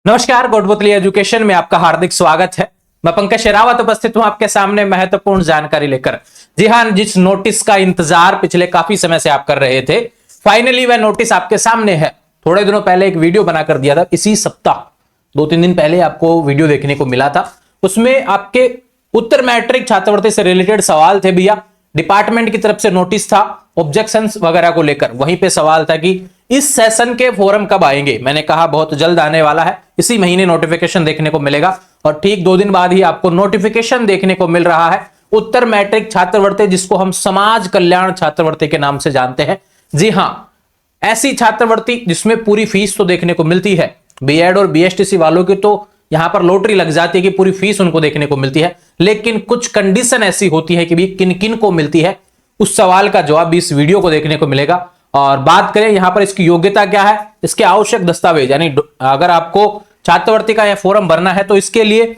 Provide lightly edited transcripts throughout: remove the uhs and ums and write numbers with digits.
नमस्कार, कोटपुतली एजुकेशन में आपका हार्दिक स्वागत है। मैं पंकज शेरावत उपस्थित हूं आपके सामने महत्वपूर्ण जानकारी लेकर। जी हां, जिस नोटिस का इंतजार पिछले काफी समय से आप कर रहे थे, फाइनली वह नोटिस आपके सामने है। थोड़े दिनों पहले एक वीडियो बनाकर दिया था, इसी सप्ताह 2-3 दिन पहले आपको वीडियो देखने को मिला था। उसमें आपके उत्तर मैट्रिक छात्रवृत्ति से रिलेटेड सवाल थे भैया। डिपार्टमेंट की तरफ से नोटिस था ऑब्जेक्शंस वगैरह को लेकर। वहीं पे सवाल था कि इस सेशन के फोरम कब आएंगे। मैंने कहा बहुत जल्द आने वाला है, इसी महीने नोटिफिकेशन देखने को मिलेगा। और ठीक 2 दिन बाद ही आपको नोटिफिकेशन देखने को मिल रहा है उत्तर मैट्रिक छात्रवृत्ति, जिसको हम समाज कल्याण छात्रवृत्ति के नाम से जानते हैं। जी हां, ऐसी छात्रवृत्ति जिसमें पूरी फीस तो देखने को मिलती है। बीएड और बीएसटीसी वालों की तो यहां पर लॉटरी लग जाती है कि पूरी फीस उनको देखने को मिलती है, लेकिन कुछ कंडीशन ऐसी होती है कि भी किन किन को मिलती है। उस सवाल का जवाब भी इस वीडियो को देखने को मिलेगा। और बात करें यहां पर इसकी योग्यता क्या है, इसके आवश्यक दस्तावेज, यानी अगर आपको छात्रवृत्ति का यह फॉर्म भरना है तो इसके लिए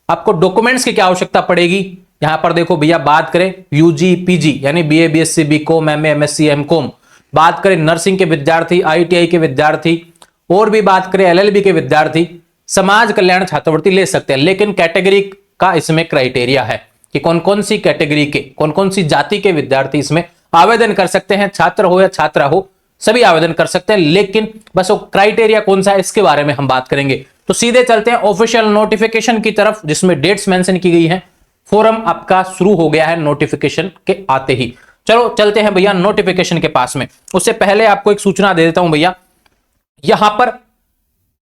आपको डॉक्यूमेंट्स की क्या आवश्यकता पड़ेगी। यहां पर देखो भैया, बात करें यूजी पीजी यानी BA BSc BCom MA MSc MCom, बात करें नर्सिंग के विद्यार्थी, आईटीआई के विद्यार्थी, और भी बात करें एलएलबी के विद्यार्थी, समाज कल्याण छात्रवृत्ति ले सकते हैं। लेकिन कैटेगरी का इसमें क्राइटेरिया है कि कौन कौन सी कैटेगरी के, कौन कौन सी जाति के विद्यार्थी इसमें आवेदन कर सकते हैं। छात्र हो या छात्रा हो, सभी आवेदन कर सकते हैं। लेकिन बस वो क्राइटेरिया कौन सा है, इसके बारे में हम बात करेंगे। तो सीधे चलते हैं ऑफिशियल नोटिफिकेशन की तरफ, जिसमें डेट्स मेंशन की गई हैं। फोरम आपका शुरू हो गया है नोटिफिकेशन के आते ही। चलो चलते हैं भैया नोटिफिकेशन के पास में। उससे पहले आपको एक सूचना दे देता हूं भैया, यहां पर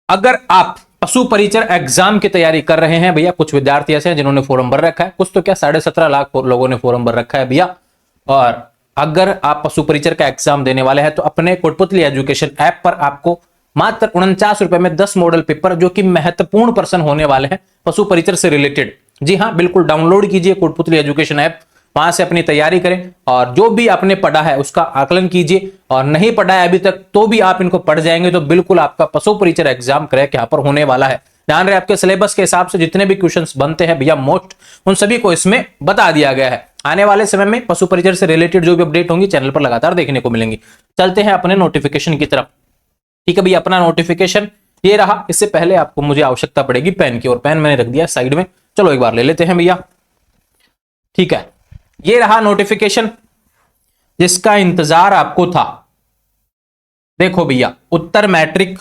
अगर आप पशु परिचर एग्जाम की तैयारी कर रहे हैं भैया, कुछ विद्यार्थी ऐसे हैं जिन्होंने फॉर्म भर रखा है, कुछ तो क्या 17.5 लाख लोगों ने फॉर्म भर रखा है भैया। और अगर आप पशु परिचर का एग्जाम देने वाले हैं तो अपने कोटपुतली एजुकेशन ऐप पर आपको मात्र 49 रुपए में 10 मॉडल पेपर, जो कि महत्वपूर्ण प्रश्न होने वाले हैं पशु परिचर से रिलेटेड, जी हां बिल्कुल डाउनलोड कीजिए कोटपुतली एजुकेशन ऐप, वहां से अपनी तैयारी करें और जो भी आपने पढ़ा है उसका आकलन कीजिए। और नहीं पढ़ा है अभी तक तो भी आप इनको पढ़ जाएंगे तो बिल्कुल आपका पशु परिचर एग्जाम क्रैक यहां पर होने वाला है। ध्यान रहे, आपके सिलेबस के हिसाब से जितने भी क्वेश्चंस बनते हैं भैया मोस्ट, उन सभी को इसमें बता दिया गया है। आने वाले समय में पशु परिचर से रिलेटेड जो भी अपडेट होंगी चैनल पर लगातार देखने को मिलेंगी। चलते हैं अपने नोटिफिकेशन की तरफ। ठीक है भैया, अपना नोटिफिकेशन ये रहा। इससे पहले आपको मुझे आवश्यकता पड़ेगी पेन की, और पेन मैंने रख दिया साइड में। चलो एक बार ले लेते हैं भैया। ठीक है, ये रहा नोटिफिकेशन जिसका इंतजार आपको था। देखो भैया, उत्तर मैट्रिक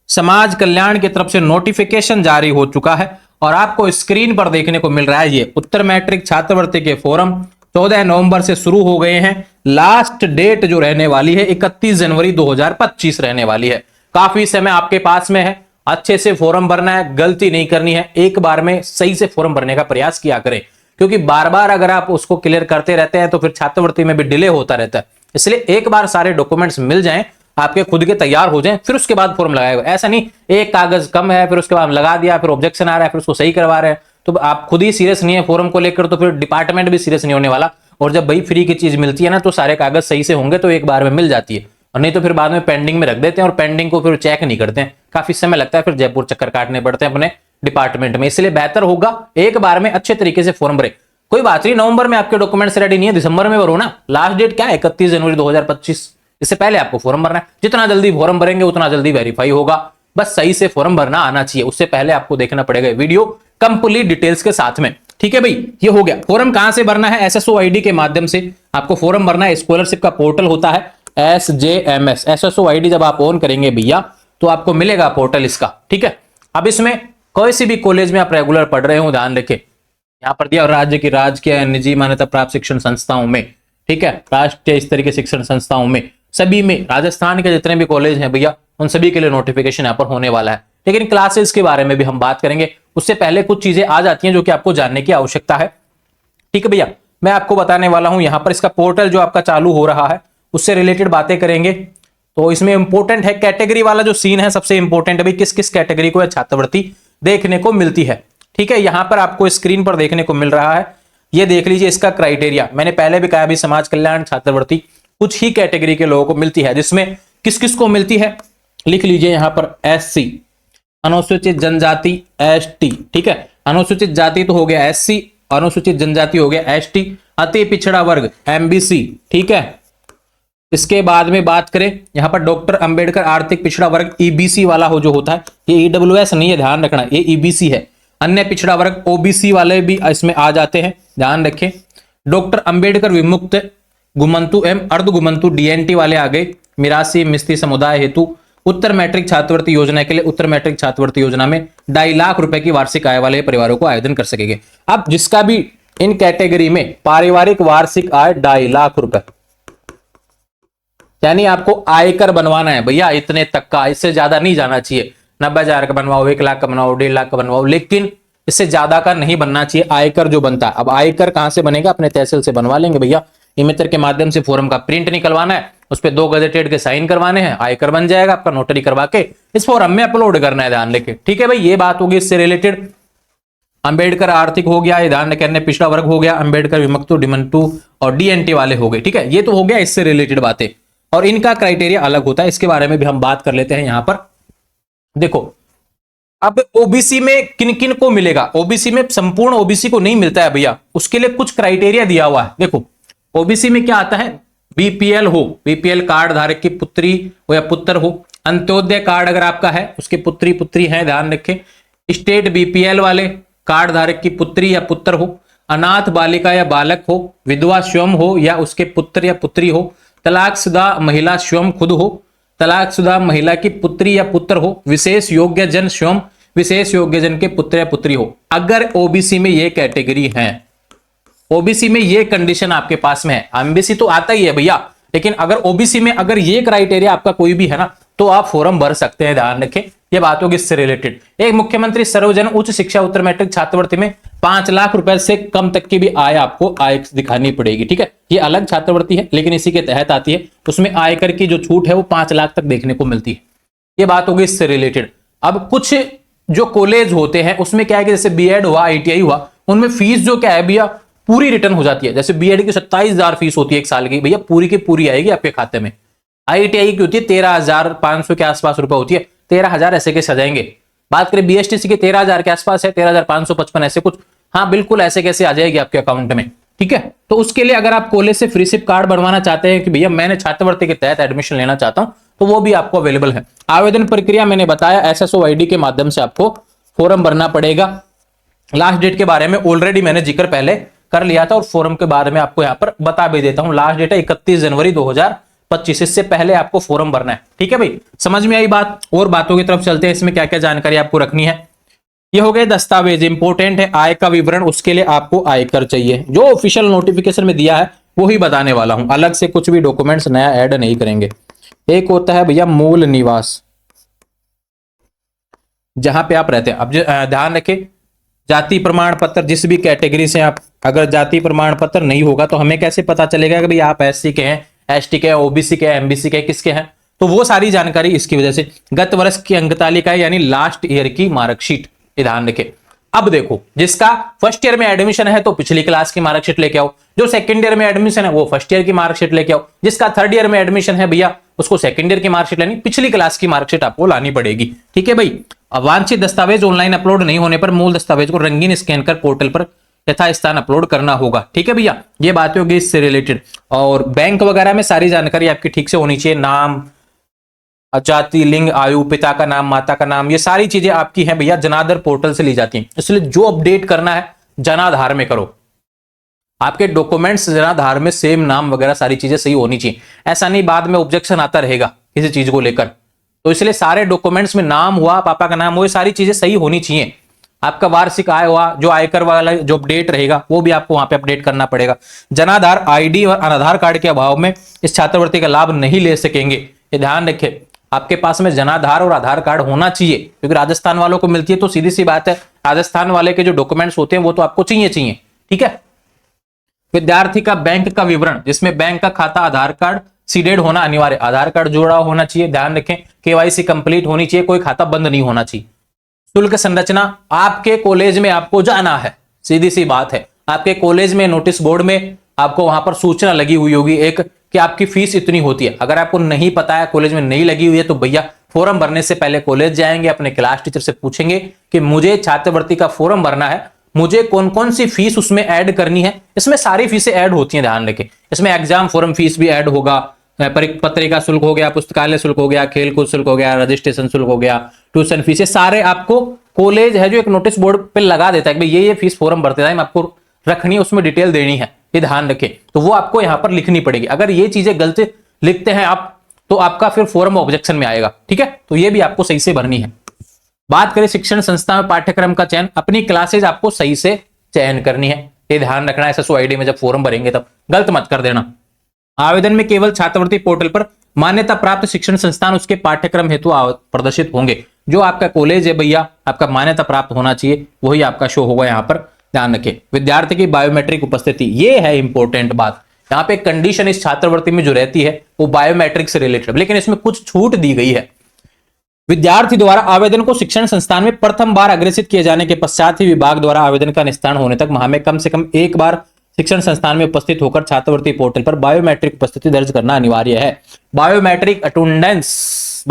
समाज कल्याण की तरफ से नोटिफिकेशन जारी हो चुका है और आपको स्क्रीन पर देखने को मिल रहा है ये उत्तर मैट्रिक छात्रवृत्ति के फॉर्म 14 नवंबर से शुरू हो गए हैं। लास्ट डेट जो रहने वाली है 31 जनवरी 2025 रहने वाली है। काफी समय आपके पास में है, अच्छे से फॉर्म भरना है, गलती नहीं करनी है। एक बार में सही से फॉर्म भरने का प्रयास किया करें, क्योंकि बार बार अगर आप उसको क्लियर करते रहते हैं तो फिर छात्रवृत्ति में भी डिले होता रहता है। इसलिए एक बार सारे डॉक्यूमेंट्स मिल जाएं, आपके खुद के तैयार हो जाएं, फिर उसके बाद फॉर्म लगाएगा। ऐसा नहीं एक कागज कम है फिर उसके बाद लगा दिया, फिर ऑब्जेक्शन आ रहा है, फिर उसको सही करवा रहे हैं, तो आप खुद ही सीरियस नहीं है फॉर्म को लेकर, तो फिर डिपार्टमेंट भी सीरियस नहीं होने वाला। और जब भाई फ्री की चीज मिलती है ना, तो सारे कागज सही से होंगे तो एक बार में मिल जाती है, और नहीं तो फिर बाद में पेंडिंग में रख देते हैं और पेंडिंग को फिर चेक नहीं करते हैं। काफी समय लगता है, फिर जयपुर चक्कर काटने पड़ते हैं अपने डिपार्टमेंट में। इसलिए बेहतर होगा एक बार में अच्छे तरीके से फॉर्म भरे। कोई बात नहीं, नवंबर में आपके डॉक्यूमेंट्स रेडी नहीं है, दिसंबर में भरो ना। लास्ट डेट क्या है 31 जनवरी 2025, इससे पहले आपको फॉर्म भरना है। जितना जल्दी फॉर्म भरेंगे उतना जल्दी वेरीफाई होगा। बस सही से फॉर्म भरना आना चाहिए। उससे पहले आपको देखना पड़ेगा वीडियो कंप्लीट डिटेल्स के साथ में। ठीक है भाई, ये हो गया। फॉर्म कहां से भरना है, एसएसओ आईडी के माध्यम से आपको फॉर्म भरना है। स्कॉलरशिप का पोर्टल होता है SJMS, एसएसओ आईडी जब आप ऑन करेंगे भैया तो आपको मिलेगा पोर्टल इसका। ठीक है, अब इसमें कोई सी भी कॉलेज में आप रेगुलर पढ़ रहे हो, ध्यान रखें यहां पर दिया राज्य की राजकीय निजी मान्यता प्राप्त शिक्षण संस्थाओं में, ठीक है, राष्ट्रीय स्तरीय के शिक्षण संस्थाओं में, सभी में, राजस्थान के जितने भी कॉलेज हैं भैया उन सभी के लिए नोटिफिकेशन यहाँ पर होने वाला है। लेकिन क्लासेस के बारे में भी हम बात करेंगे, उससे पहले कुछ चीजें आ जाती हैं जो कि आपको जानने की आवश्यकता है। ठीक है भैया, मैं आपको बताने वाला हूं यहाँ पर इसका पोर्टल जो आपका चालू हो रहा है उससे रिलेटेड बातें करेंगे। तो इसमें इंपॉर्टेंट है कैटेगरी वाला जो सीन है, सबसे इंपॉर्टेंट है भाई किस किस कैटेगरी को छात्रवृत्ति देखने को मिलती है। ठीक है, यहां पर आपको स्क्रीन पर देखने को मिल रहा है, ये देख लीजिए इसका क्राइटेरिया। मैंने पहले भी कहा भी समाज कल्याण छात्रवृत्ति कुछ ही कैटेगरी के लोगों को मिलती है, जिसमें किस किस को मिलती है लिख लीजिए यहां पर SC, अनुसूचित जनजाति ST, ठीक है, अनुसूचित जाति तो हो गया SC, अनुसूचित जनजाति हो गया ST, अति पिछड़ा वर्ग MBC, ठीक है, इसके बाद में बात करें यहां पर डॉक्टर अंबेडकर आर्थिक पिछड़ा वर्ग ईबीसी वाला हो जो होता है, ये ईडब्ल्यूएस नहीं है, ध्यान रखना, ये ईबीसी है। अन्य पिछड़ा वर्ग ओबीसी वाले भी इसमें आ जाते हैं, ध्यान रखें। डॉक्टर अंबेडकर विमुक्त गुमंतु एवं अर्ध गुमंतु डीएनटी वाले आ गए। मिरासी मिस्त्री समुदाय हेतु उत्तर मैट्रिक छात्रवृत्ति योजना के लिए उत्तर मैट्रिक छात्रवृत्ति योजना में 2.5 लाख रुपए की वार्षिक आय वाले परिवारों को आवेदन कर सकेंगे। अब जिसका भी इन कैटेगरी में पारिवारिक वार्षिक आय 2.5 लाख रुपए, यानी आपको आयकर बनवाना है भैया इतने तक का, इससे ज्यादा नहीं जाना चाहिए। 90,000 का बनवाओ, 1 लाख का बनवाओ, 1.5 लाख का बनवाओ, लेकिन इससे ज्यादा का नहीं बनना चाहिए आयकर जो बनता है। अब आयकर कहां से बनेगा, अपने तहसील से बनवा लेंगे भैया। ई मित्र के माध्यम से फॉर्म का प्रिंट निकलवाना है, उस पर 2 गजेटेड के साइन करवाने हैं, आयकर बन जाएगा आपका। नोटरी करवा के इस फॉर्म में अपलोड करना है, ध्यान रखें, ठीक है भाई। ये बात होगी इससे रिलेटेड। अंबेडकर आर्थिक हो गया, ध्यान रखें, अन्य पिछड़ा वर्ग हो गया, अंबेडकर विमुक्त डिमंटू और डीएनटी वाले हो गए, ठीक है। ये तो हो गया इससे रिलेटेड बातें, और इनका क्राइटेरिया अलग होता है, इसके बारे में भी हम बात कर लेते हैं। यहां पर देखो, अब ओबीसी में किन किन को मिलेगा। ओबीसी में संपूर्ण ओबीसी को नहीं मिलता है भैया, उसके लिए कुछ क्राइटेरिया दिया हुआ है। देखो ओबीसी में क्या आता है, बीपीएल हो, बीपीएल कार्ड धारक की पुत्री हो या पुत्र हो, अंत्योदय कार्ड अगर आपका है उसके पुत्री है, ध्यान रखें। स्टेट बीपीएल वाले कार्ड धारक की पुत्री या पुत्र हो, अनाथ बालिका या बालक हो, विधवा स्वयं हो या उसके पुत्र या पुत्री हो, तलाकशुदा महिला स्वयं खुद हो, तलाकशुदा महिला की पुत्री या पुत्र हो, विशेष योग्य जन स्वयं विशेष योग्य जन के पुत्र या पुत्री हो। अगर ओबीसी में ये कैटेगरी है, ओबीसी में ये कंडीशन आपके पास में है, एमबीसी तो आता ही है भैया, लेकिन अगर ओबीसी में अगर ये क्राइटेरिया आपका कोई भी है ना, तो आप फॉर्म भर सकते हैं, ध्यान रखें। ये बात होगी इससे रिलेटेड। एक मुख्यमंत्री सर्वजन उच्च शिक्षा उत्तर मैट्रिक छात्रवृत्ति में 5 लाख रुपए से कम तक की भी आय आपको आय दिखानी पड़ेगी, ठीक है। ये अलग छात्रवृत्ति है, लेकिन इसी के तहत आती है। उसमें आयकर की जो छूट है वो 5 लाख तक देखने को मिलती है। ये बात होगी इससे रिलेटेड। अब कुछ जो कॉलेज होते हैं उसमें क्या है कि जैसे बीएड हुआ, आईटीआई हुआ, उनमें फीस जो क्या है भैया पूरी रिटर्न हो जाती है। जैसे बीएड की 27,000 फीस होती है 1 साल की, भैया पूरी की पूरी आएगी आपके खाते में। आईटीआई की होती है 13,500 के आसपास रुपए होती है, 13,000 ऐसे कैसे सजाएंगे। बात करें बीएसटीसी के 13,000 के आसपास है, 13,555 ऐसे कुछ, हाँ बिल्कुल ऐसे कैसे आ जाएगी आपके अकाउंट में, ठीक है। तो उसके लिए अगर आप कॉलेज से फ्री सिप कार्ड बनवाना चाहते हैं कि भैया मैंने छात्रवृत्ति के तहत एडमिशन लेना चाहता हूं, तो वो भी आपको अवेलेबल है। आवेदन प्रक्रिया मैंने बताया, एसएसओ आईडी के माध्यम से आपको फॉर्म भरना पड़ेगा। लास्ट डेट के बारे में ऑलरेडी मैंने जिक्र पहले कर लिया था, और फॉर्म के बारे में आपको यहां पर बता भी देता हूं। लास्ट डेट है 31 जनवरी 2025, इससे पहले आपको फॉर्म भरना है, ठीक है भाई। समझ में आई बात। और बातों की तरफ चलते हैं, इसमें क्या क्या जानकारी आपको रखनी है। ये हो गए दस्तावेज, इंपोर्टेंट है। आय का विवरण, उसके लिए आपको आयकर चाहिए, जो ऑफिशियल नोटिफिकेशन में दिया है वही बताने वाला हूं, अलग से कुछ भी डॉक्यूमेंट्स नया ऐड नहीं करेंगे। एक होता है भैया मूल निवास, जहां पे आप रहते हैं। अब ध्यान रखें, जाति प्रमाण पत्र, जिस भी कैटेगरी से आप, अगर जाति प्रमाण पत्र नहीं होगा तो हमें कैसे पता चलेगा कि भाई आप एससी के हैं, एसटी के हैं, ओबीसी के हैं, एमबीसी के, किसके हैं। तो वो सारी जानकारी इसकी वजह से। गत वर्ष की अंक तालिका यानी लास्ट ईयर की मार्कशीट, ध्यान रखें। अब देखो, जिसका फर्स्ट ईयर में एडमिशन है तो पिछली क्लास की मार्कशीट लेके आओ, जो सेकंड ईयर में एडमिशन है वो फर्स्ट ईयर की मार्कशीट लेके आओ, जिसका थर्ड ईयर में एडमिशन है भैया उसको सेकंड ईयर की मार्कशीट लेनी, पिछली क्लास की मार्कशीट आपको लानी पड़ेगी, ठीक है भाई। अवांछित दस्तावेज ऑनलाइन अपलोड नहीं होने पर मूल दस्तावेज को रंगीन स्कैन कर पोर्टल पर यथास्थान अपलोड करना होगा, ठीक है भैया। ये बातें होगी इससे रिलेटेड। और बैंक वगैरह में सारी जानकारी आपकी ठीक से होनी चाहिए, नाम, जाति, लिंग, आयु, पिता का नाम, माता का नाम, ये सारी चीजें आपकी हैं भैया जनाधार पोर्टल से ली जाती हैं। इसलिए जो अपडेट करना है जनाधार में करो, आपके डॉक्यूमेंट्स जनाधार में सेम नाम वगैरह सारी चीजें सही होनी चाहिए। ऐसा नहीं बाद में ऑब्जेक्शन आता रहेगा किसी चीज को लेकर, तो इसलिए सारे डॉक्यूमेंट्स में नाम हुआ, पापा का नाम हुआ, सारी चीजें सही होनी चाहिए। आपका वार्षिक आय हुआ, जो आयकर वाला जो अपडेट रहेगा वो भी आपको वहां पे अपडेट करना पड़ेगा। जनाधार आईडी और आधार कार्ड के अभाव में इस छात्रवृत्ति का लाभ नहीं ले सकेंगे, ये ध्यान रखें। आपके पास में जनाधार और आधार कार्ड होना चाहिए, क्योंकि राजस्थान वालों को मिलती है तो सीधी सी बात है, राजस्थान वाले के जो डॉक्यूमेंट्स होते हैं वो तो आपको चाहिए, ठीक है। विद्यार्थी का बैंक का विवरण, जिसमें बैंक का खाता, आधार कार्ड, सीडेड होना अनिवार्य, आधार कार्ड जुड़ा होना चाहिए, ध्यान रखें। केवाईसी कंप्लीट होनी चाहिए, कोई खाता बंद नहीं होना चाहिए। शुल्क संरचना, आपके कॉलेज में आपको जाना है, सीधी सी बात है। आपके कॉलेज में नोटिस बोर्ड में आपको वहां पर सूचना लगी हुई होगी एक, कि आपकी फीस इतनी होती है। अगर आपको नहीं पता है, कॉलेज में नहीं लगी हुई है, तो भैया फॉर्म भरने से पहले कॉलेज जाएंगे, अपने क्लास टीचर से पूछेंगे कि मुझे छात्रवृत्ति का फॉर्म भरना है, मुझे कौन कौन सी फीस उसमें ऐड करनी है। इसमें सारी फीसें ऐड होती हैं, ध्यान रखें। इसमें एग्जाम फॉर्म फीस भी ऐड होगा, पत्रिका शुल्क हो गया, पुस्तकालय शुल्क हो गया, खेलकूद शुल्क हो गया, रजिस्ट्रेशन शुल्क हो गया, ट्यूशन फीस, ये सारे आपको कॉलेज है जो एक नोटिस बोर्ड पे लगा देता है कि भाई ये फीस फॉर्म भरते टाइम आपको रखनी है, उसमें डिटेल देनी है, ये ध्यान रखें। तो वो आपको यहाँ पर लिखनी पड़ेगी। अगर ये चीजें गलत लिखते हैं आप तो आपका फिर फॉर्म ऑब्जेक्शन में आएगा, ठीक है। तो ये भी आपको सही से भरनी है। बात करें शिक्षण संस्था में पाठ्यक्रम का चयन, अपनी क्लासेज आपको सही से चयन करनी है, ये ध्यान रखना है। SSOID में जब फॉर्म भरेंगे तब गलत मत कर देना। आवेदन में केवल छात्रवृत्ति पोर्टल पर मान्यता प्राप्त शिक्षण संस्थान उसके पाठ्यक्रम हेतु प्रदर्शित होंगे। जो आपका कॉलेज है भैया आपका मान्यता प्राप्त होना चाहिए, वही आपका शो होगा यहाँ पर, ध्यान रखें। विद्यार्थी की बायोमेट्रिक उपस्थिति, ये है इंपॉर्टेंट बात। यहाँ पे कंडीशन इस छात्रवृत्ति में जो रहती है वो बायोमेट्रिक से रिलेटेड, लेकिन इसमें कुछ छूट दी गई है। विद्यार्थी द्वारा आवेदन को शिक्षण संस्थान में प्रथम बार अग्रेसित किए जाने के पश्चात ही विभाग द्वारा आवेदन का निस्तारण होने तक माह में कम से कम एक बार शिक्षण संस्थान में उपस्थित होकर छात्रवृत्ति पोर्टल पर बायोमेट्रिक उपस्थिति दर्ज करना अनिवार्य है। बायोमेट्रिक अटेंडेंस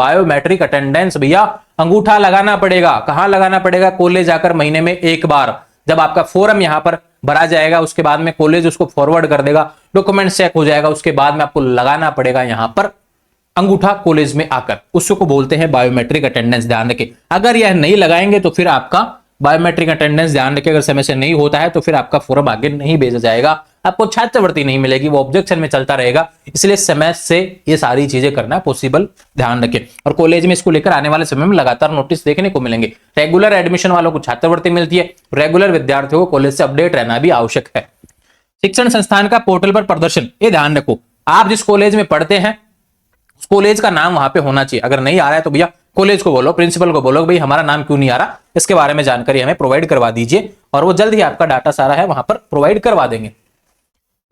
भैया अंगूठा लगाना पड़ेगा। कहां लगाना पड़ेगा? कॉलेज आकर महीने में एक बार। जब आपका फॉर्म यहां पर भरा जाएगा उसके बाद में कॉलेज उसको फॉरवर्ड कर देगा, डॉक्यूमेंट चेक हो जाएगा, उसके बाद में आपको लगाना पड़ेगा यहां पर अंगूठा कॉलेज में आकर, उसको बोलते हैं बायोमेट्रिक अटेंडेंस। ध्यान रखें, अगर यह नहीं लगाएंगे तो फिर आपका बायोमेट्रिक अटेंडेंस, ध्यान रखें, अगर समय से नहीं होता है तो फिर आपका फॉर्म आगे नहीं भेजा जाएगा, आपको छात्रवृत्ति नहीं मिलेगी, वो ऑब्जेक्शन में चलता रहेगा। इसलिए समय से ये सारी चीजें करना पॉसिबल, ध्यान रखें। और कॉलेज में इसको लेकर आने वाले समय में लगातार नोटिस देखने को मिलेंगे। रेगुलर एडमिशन वालों को छात्रवृत्ति मिलती है, रेगुलर विद्यार्थियों को कॉलेज से अपडेट रहना भी आवश्यक है। शिक्षण संस्थान का पोर्टल पर प्रदर्शन, ये ध्यान रखो, आप जिस कॉलेज में पढ़ते हैं उस कॉलेज का नाम वहां पे होना चाहिए। अगर नहीं आ रहा है तो भैया कॉलेज को बोलो, प्रिंसिपल को बोलो, भाई हमारा नाम क्यों नहीं आ रहा, इसके बारे में जानकारी हमें प्रोवाइड करवा दीजिए, और वो जल्द ही आपका डाटा सारा है वहां पर प्रोवाइड करवा देंगे।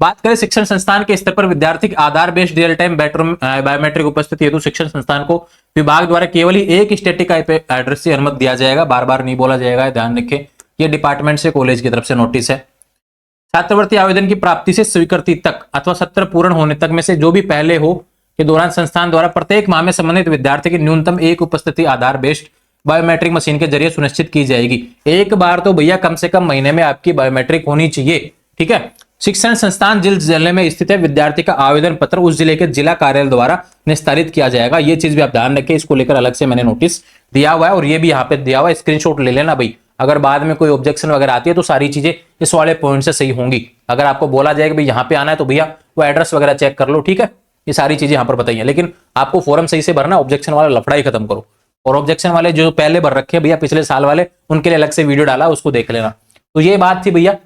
बात करें शिक्षण संस्थान के स्तर पर विद्यार्थी आधार बेस्ड रियल टाइम बायोमेट्रिक उपस्थिति हेतु शिक्षण संस्थान को विभाग द्वारा केवल ही एक स्टैटिक आईपी एड्रेस से अनुमति दिया जाएगा, बार बार नहीं बोला जाएगा, ध्यान रखें। ये डिपार्टमेंट से कॉलेज की तरफ से नोटिस है। छात्रवृत्ति आवेदन की प्राप्ति से स्वीकृति तक अथवा सत्र पूर्ण होने तक में से जो भी पहले हो के दौरान संस्थान द्वारा प्रत्येक माह में संबंधित विद्यार्थी की न्यूनतम एक उपस्थिति आधार बेस्ड बायोमेट्रिक मशीन के जरिए सुनिश्चित की जाएगी। एक बार तो भैया कम से कम महीने में आपकी बायोमेट्रिक होनी चाहिए, ठीक है। शिक्षण संस्थान जिस जिले में स्थित है विद्यार्थी का आवेदन पत्र उस जिले के जिला कार्यालय द्वारा निस्तारित किया जाएगा। ये चीज भी आप ध्यान रखें, इसको लेकर अलग से मैंने नोटिस दिया हुआ है और ये भी यहाँ पे दिया हुआ है, स्क्रीनशॉट ले लेना भाई। अगर बाद में कोई ऑब्जेक्शन वगैरह आती है तो सारी चीजें इस वाले पॉइंट से सही होंगी। अगर आपको बोला जाएगा भाई यहाँ पे आना है तो भैया वो एड्रेस वगैरह चेक कर लो, ठीक है। ये सारी चीजें यहाँ पर बताइए, लेकिन आपको फॉर्म सही से भरना, ऑब्जेक्शन वाला लफड़ा ही खत्म करो। और ऑब्जेक्शन वाले जो पहले भर रखे भैया पिछले साल वाले, उनके लिए अलग से वीडियो डाला, उसको देख लेना। तो ये बात थी भैया,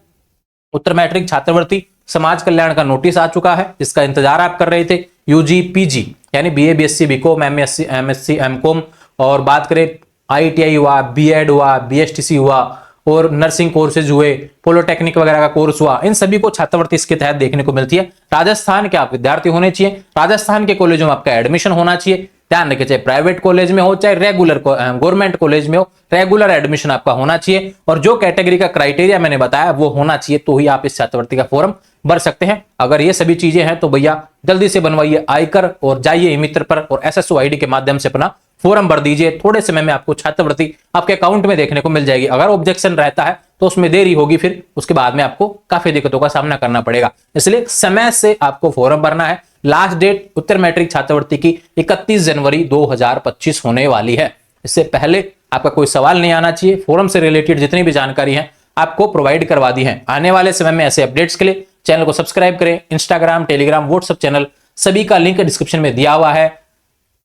उत्तर मैट्रिक छात्रवृत्ति समाज कल्याण का नोटिस आ चुका है, जिसका इंतजार आप कर रहे थे। यूजी पीजी यानी BA BSc BCom MSc MCom, और बात करें ITI हुआ, बीएड हुआ, BSTC हुआ, और नर्सिंग कोर्सेज हुए, पॉलिटेक्निक वगैरह का कोर्स हुआ, इन सभी को छात्रवृत्ति इसके तहत देखने को मिलती है। राजस्थान के आप विद्यार्थी होने चाहिए, राजस्थान के कॉलेजों में आपका एडमिशन होना चाहिए। ध्यान रखिए, चाहे प्राइवेट कॉलेज में हो चाहे रेगुलर गवर्नमेंट कॉलेज में हो, रेगुलर एडमिशन आपका होना चाहिए। और जो कैटेगरी का क्राइटेरिया मैंने बताया वो होना चाहिए, तो ही आप इस छात्रवृत्ति का फॉर्म भर सकते हैं। अगर ये सभी चीजें हैं तो भैया जल्दी से बनवाइए आयकर और जाइए मित्र पर और SSOID के माध्यम से अपना फॉर्म भर दीजिए। थोड़े समय में आपको छात्रवृत्ति आपके अकाउंट में देखने को मिल जाएगी। अगर ऑब्जेक्शन रहता है तो उसमें देरी होगी, फिर उसके बाद में आपको काफी दिक्कतों का सामना करना पड़ेगा। इसलिए समय से आपको फॉर्म भरना है। लास्ट डेट उत्तर मैट्रिक छात्रवृत्ति की 31 जनवरी 2025 होने वाली है। इससे पहले आपका कोई सवाल नहीं आना चाहिए। फॉर्म से रिलेटेड जितनी भी जानकारी है आपको प्रोवाइड करवा दी है। आने वाले समय में ऐसे अपडेट्स के लिए चैनल को सब्सक्राइब करें। इंस्टाग्राम, टेलीग्राम, व्हाट्सएप चैनल सभी का लिंक डिस्क्रिप्शन में दिया हुआ है।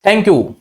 Thank you.